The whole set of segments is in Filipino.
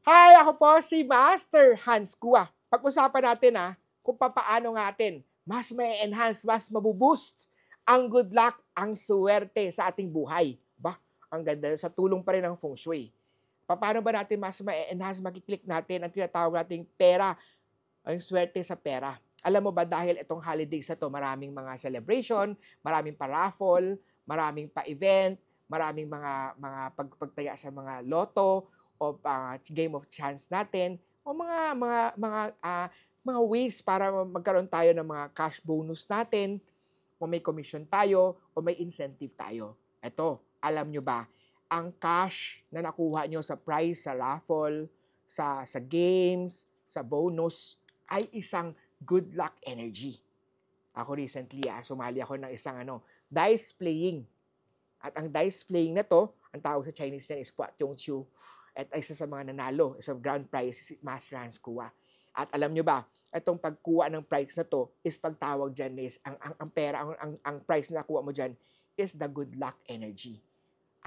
Hi, ako po si Master Hans Kua. Pag-usapan natin kung paano natin mas ma-enhance, mas mabuboost ang good luck, ang suwerte sa ating buhay. Ba, ang ganda sa tulong pa rin ng feng shui. Paano ba natin mas ma-enhance, makiklik natin ang tinatawag nating pera, ang swerte sa pera. Alam mo ba dahil itong holidays na to, maraming mga celebration, maraming pa-raffle, maraming pa-event, maraming mga pagtaya sa mga loto o game of chance natin o mga ways para magkaroon tayo ng mga cash bonus natin o may commission tayo o may incentive tayo. Eto, alam nyo ba, ang cash na nakuha nyo sa prize, sa raffle, sa games, sa bonus, ay isang good luck energy. Ako recently, sumali ako ng isang dice playing. At ang dice playing na to, ang tawag sa Chinese niyan is Puat Yong Chiu. At isa sa mga nanalo, isang grand prize, si Master Hans Kua. At alam nyo ba, itong pagkuha ng prize na to is pagtawag dyan is, ang pera, ang prize na nakuha mo dyan is the good luck energy.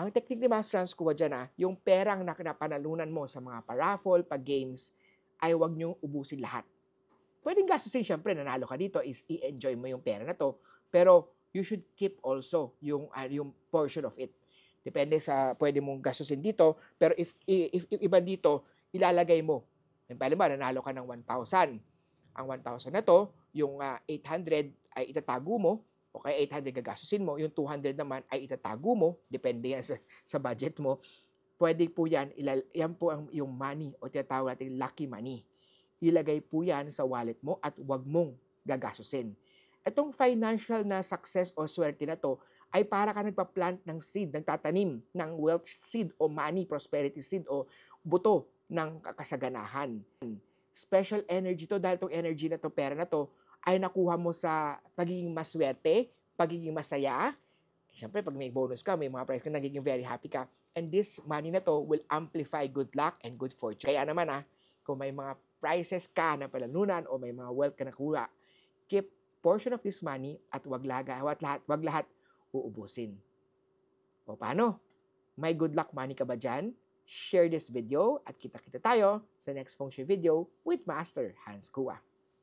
Ang technique ni Master Hans Kua dyan, yung perang na napanalunan mo sa mga paraffle, pag-games, ay huwag nyong ubusin lahat. Pwedeng gastusin, syempre, nanalo ka dito, is i-enjoy mo yung pera na to. Pero you should keep also yung portion of it. Depende sa pwede mong gastusin dito, pero if iba dito, ilalagay mo. Halimbawa, nanalo ka ng 1,000. Ang 1,000 na to, yung 800 ay itatago mo, o kaya 800 gagastusin mo, yung 200 naman ay itatago mo, depende yan sa budget mo. Pwede po yan, yan po yung money o tinatawag natin lucky money. Ilagay po yan sa wallet mo at huwag mong gagastusin. Itong financial na success o swerte na to ay para ka nagpa-plant ng seed, nagtatanim ng wealth seed o money prosperity seed o buto ng kasaganahan. Special energy to dahil itong energy na to, pera na to, ay nakuha mo sa pagiging maswerte, pagiging masaya. Siyempre, pag may bonus ka, may mga prize ka, nagiging very happy ka. And this money na to will amplify good luck and good fortune. Kaya naman kung may mga prizes ka na palanunan o may mga wealth ka nakuha, keep portion of this money at wag lahat uubusin. O paano? May good luck money ka ba dyan? Share this video at kita-kita tayo sa next feng shui video with Master Hans Kua.